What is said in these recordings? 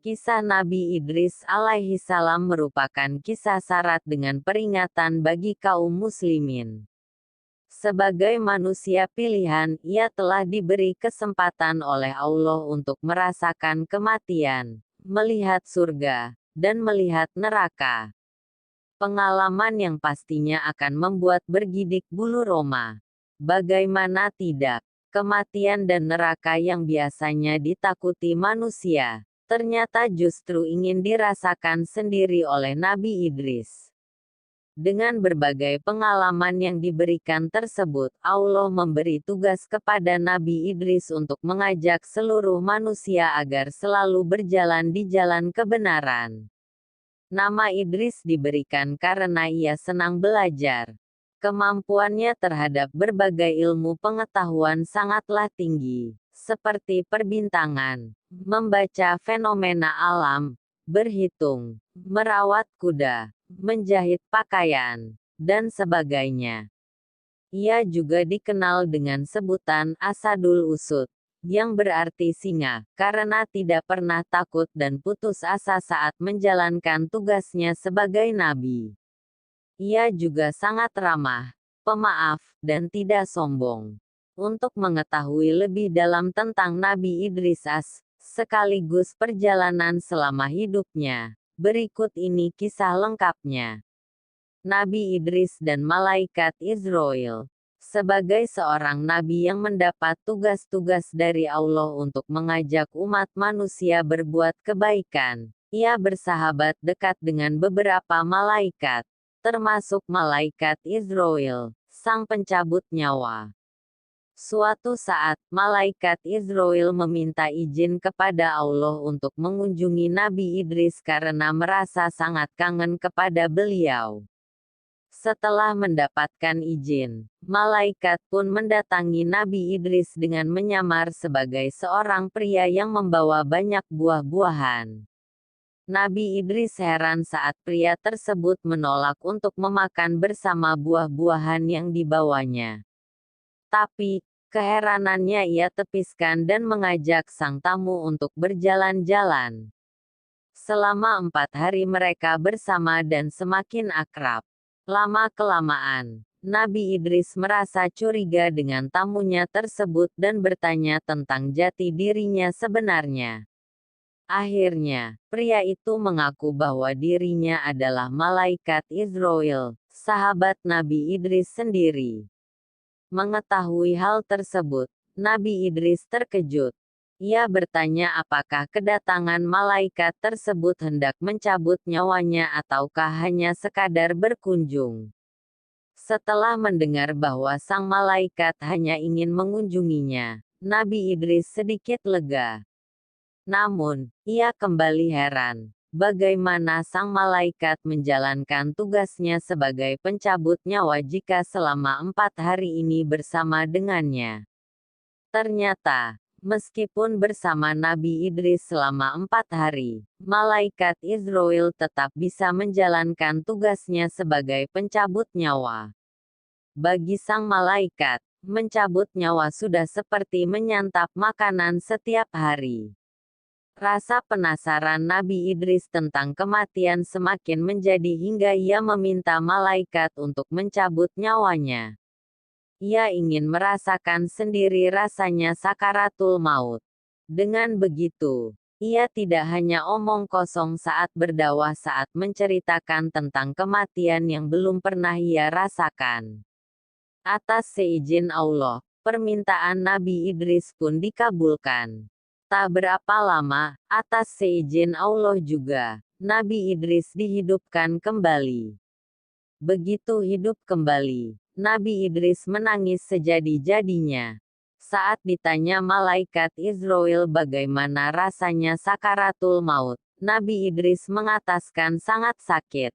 Kisah Nabi Idris alaihi salam merupakan kisah syarat dengan peringatan bagi kaum muslimin. Sebagai manusia pilihan, ia telah diberi kesempatan oleh Allah untuk merasakan kematian, melihat surga, dan melihat neraka. Pengalaman yang pastinya akan membuat bergidik bulu roma. Bagaimana tidak, kematian dan neraka yang biasanya ditakuti manusia, ternyata justru ingin dirasakan sendiri oleh Nabi Idris. Dengan berbagai pengalaman yang diberikan tersebut, Allah memberi tugas kepada Nabi Idris untuk mengajak seluruh manusia agar selalu berjalan di jalan kebenaran. Nama Idris diberikan karena ia senang belajar. Kemampuannya terhadap berbagai ilmu pengetahuan sangatlah tinggi, seperti perbintangan, membaca fenomena alam, berhitung, merawat kuda, menjahit pakaian, dan sebagainya. Ia juga dikenal dengan sebutan Asadul Usud, yang berarti singa, karena tidak pernah takut dan putus asa saat menjalankan tugasnya sebagai nabi. Ia juga sangat ramah, pemaaf, dan tidak sombong. Untuk mengetahui lebih dalam tentang Nabi Idris sekaligus perjalanan selama hidupnya, berikut ini kisah lengkapnya. Nabi Idris dan Malaikat Israel. Sebagai seorang nabi yang mendapat tugas-tugas dari Allah untuk mengajak umat manusia berbuat kebaikan, ia bersahabat dekat dengan beberapa malaikat, termasuk malaikat Israel, sang pencabut nyawa. Suatu saat, malaikat Israel meminta izin kepada Allah untuk mengunjungi Nabi Idris karena merasa sangat kangen kepada beliau. Setelah mendapatkan izin, malaikat pun mendatangi Nabi Idris dengan menyamar sebagai seorang pria yang membawa banyak buah-buahan. Nabi Idris heran saat pria tersebut menolak untuk memakan bersama buah-buahan yang dibawanya. Tapi, keheranannya ia tepiskan dan mengajak sang tamu untuk berjalan-jalan. Selama 4 hari mereka bersama dan semakin akrab. Lama-kelamaan, Nabi Idris merasa curiga dengan tamunya tersebut dan bertanya tentang jati dirinya sebenarnya. Akhirnya, pria itu mengaku bahwa dirinya adalah malaikat Israel, sahabat Nabi Idris sendiri. Mengetahui hal tersebut, Nabi Idris terkejut. Ia bertanya apakah kedatangan malaikat tersebut hendak mencabut nyawanya ataukah hanya sekadar berkunjung. Setelah mendengar bahwa sang malaikat hanya ingin mengunjunginya, Nabi Idris sedikit lega. Namun, ia kembali heran, bagaimana sang malaikat menjalankan tugasnya sebagai pencabut nyawa jika selama 4 hari ini bersama dengannya. Ternyata, meskipun bersama Nabi Idris selama 4 hari, malaikat Israel tetap bisa menjalankan tugasnya sebagai pencabut nyawa. Bagi sang malaikat, mencabut nyawa sudah seperti menyantap makanan setiap hari. Rasa penasaran Nabi Idris tentang kematian semakin menjadi hingga ia meminta malaikat untuk mencabut nyawanya. Ia ingin merasakan sendiri rasanya sakaratul maut. Dengan begitu, ia tidak hanya omong kosong saat berdakwah saat menceritakan tentang kematian yang belum pernah ia rasakan. Atas seizin Allah, permintaan Nabi Idris pun dikabulkan. Tak berapa lama, atas seizin Allah juga, Nabi Idris dihidupkan kembali. Begitu hidup kembali, Nabi Idris menangis sejadi-jadinya. Saat ditanya malaikat Israel bagaimana rasanya sakaratul maut, Nabi Idris mengataskan sangat sakit.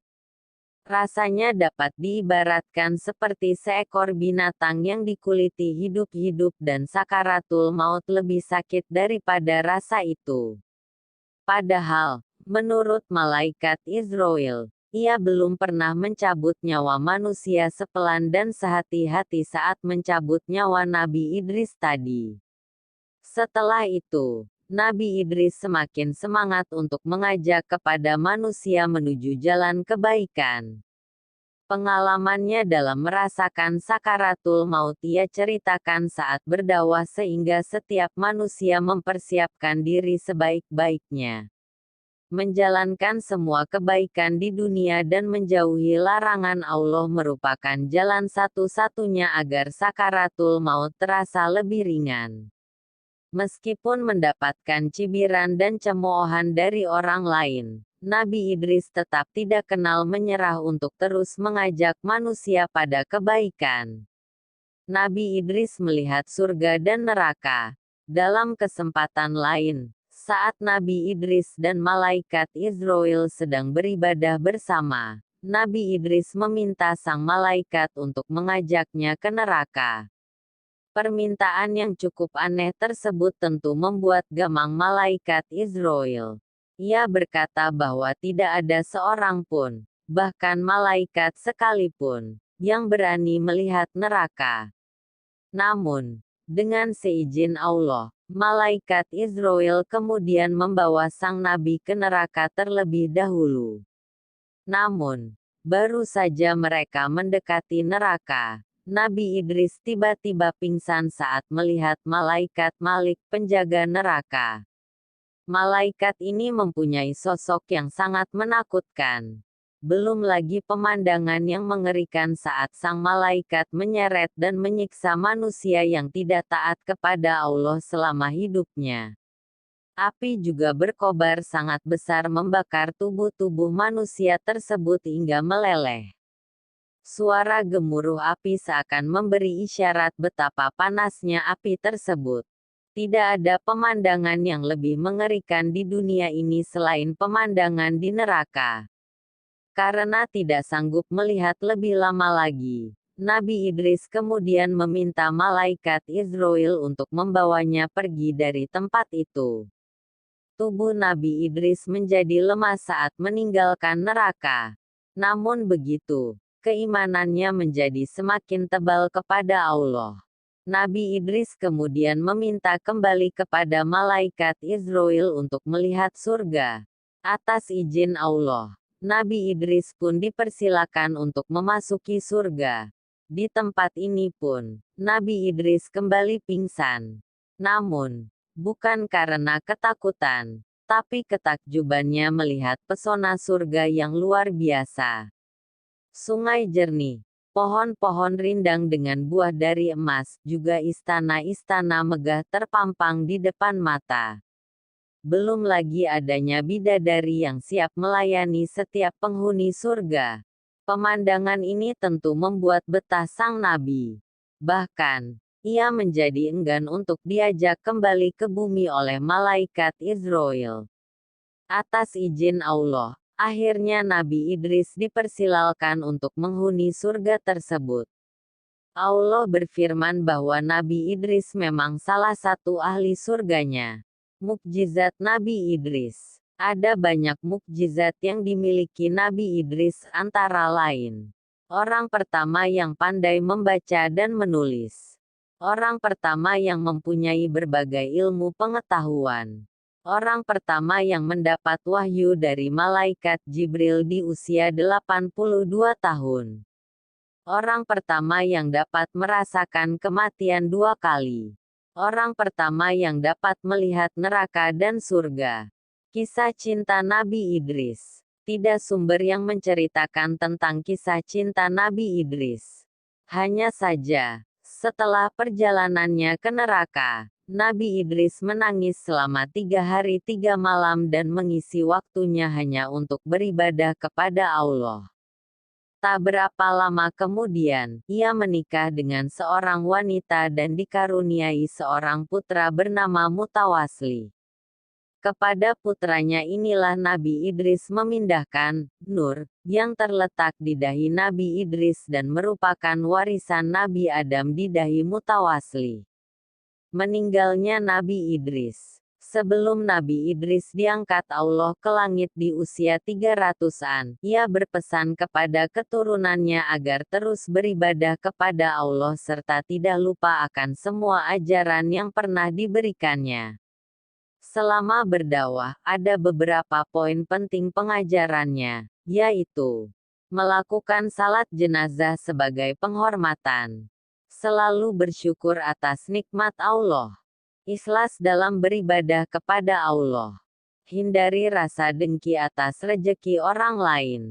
Rasanya dapat diibaratkan seperti seekor binatang yang dikuliti hidup-hidup dan sakaratul maut lebih sakit daripada rasa itu. Padahal, menurut malaikat Israel, ia belum pernah mencabut nyawa manusia sepelan dan sehati-hati saat mencabut nyawa Nabi Idris tadi. Setelah itu, Nabi Idris semakin semangat untuk mengajak kepada manusia menuju jalan kebaikan. Pengalamannya dalam merasakan sakaratul maut ia ceritakan saat berdakwah sehingga setiap manusia mempersiapkan diri sebaik-baiknya. Menjalankan semua kebaikan di dunia dan menjauhi larangan Allah merupakan jalan satu-satunya agar sakaratul maut terasa lebih ringan. Meskipun mendapatkan cibiran dan cemoohan dari orang lain, Nabi Idris tetap tidak kenal menyerah untuk terus mengajak manusia pada kebaikan. Nabi Idris melihat surga dan neraka. Dalam kesempatan lain, saat Nabi Idris dan malaikat Israel sedang beribadah bersama, Nabi Idris meminta sang malaikat untuk mengajaknya ke neraka. Permintaan yang cukup aneh tersebut tentu membuat gamang malaikat Israel. Ia berkata bahwa tidak ada seorang pun, bahkan malaikat sekalipun, yang berani melihat neraka. Namun, dengan seizin Allah, malaikat Israel kemudian membawa sang nabi ke neraka terlebih dahulu. Namun, baru saja mereka mendekati neraka, Nabi Idris tiba-tiba pingsan saat melihat malaikat Malik penjaga neraka. Malaikat ini mempunyai sosok yang sangat menakutkan. Belum lagi pemandangan yang mengerikan saat sang malaikat menyeret dan menyiksa manusia yang tidak taat kepada Allah selama hidupnya. Api juga berkobar sangat besar membakar tubuh-tubuh manusia tersebut hingga meleleh. Suara gemuruh api seakan memberi isyarat betapa panasnya api tersebut. Tidak ada pemandangan yang lebih mengerikan di dunia ini selain pemandangan di neraka. Karena tidak sanggup melihat lebih lama lagi, Nabi Idris kemudian meminta malaikat Israel untuk membawanya pergi dari tempat itu. Tubuh Nabi Idris menjadi lemah saat meninggalkan neraka. Namun begitu, keimanannya menjadi semakin tebal kepada Allah. Nabi Idris kemudian meminta kembali kepada malaikat Israel untuk melihat surga. Atas izin Allah, Nabi Idris pun dipersilakan untuk memasuki surga. Di tempat ini pun, Nabi Idris kembali pingsan. Namun, bukan karena ketakutan, tapi ketakjubannya melihat pesona surga yang luar biasa. Sungai jernih, pohon-pohon rindang dengan buah dari emas, juga istana-istana megah terpampang di depan mata. Belum lagi adanya bidadari yang siap melayani setiap penghuni surga. Pemandangan ini tentu membuat betah sang nabi. Bahkan, ia menjadi enggan untuk diajak kembali ke bumi oleh malaikat Israel. Atas izin Allah, akhirnya Nabi Idris dipersilalkan untuk menghuni surga tersebut. Allah berfirman bahwa Nabi Idris memang salah satu ahli surganya. Mukjizat Nabi Idris. Ada banyak mukjizat yang dimiliki Nabi Idris antara lain. Orang pertama yang pandai membaca dan menulis. Orang pertama yang mempunyai berbagai ilmu pengetahuan. Orang pertama yang mendapat wahyu dari malaikat Jibril di usia 82 tahun. Orang pertama yang dapat merasakan kematian 2 kali. Orang pertama yang dapat melihat neraka dan surga. Kisah cinta Nabi Idris. Tidak sumber yang menceritakan tentang kisah cinta Nabi Idris. Hanya saja, setelah perjalanannya ke neraka, Nabi Idris menangis selama 3 hari 3 malam dan mengisi waktunya hanya untuk beribadah kepada Allah. Tak berapa lama kemudian, ia menikah dengan seorang wanita dan dikaruniai seorang putra bernama Mutawasli. Kepada putranya inilah Nabi Idris memindahkan Nur, yang terletak di dahi Nabi Idris dan merupakan warisan Nabi Adam di dahi Mutawasli. Meninggalnya Nabi Idris. Sebelum Nabi Idris diangkat Allah ke langit di usia 300-an, ia berpesan kepada keturunannya agar terus beribadah kepada Allah serta tidak lupa akan semua ajaran yang pernah diberikannya. Selama berdakwah, ada beberapa poin penting pengajarannya, yaitu melakukan salat jenazah sebagai penghormatan, selalu bersyukur atas nikmat Allah, ikhlas dalam beribadah kepada Allah, hindari rasa dengki atas rejeki orang lain,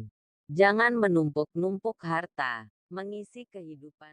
jangan menumpuk-numpuk harta, mengisi kehidupan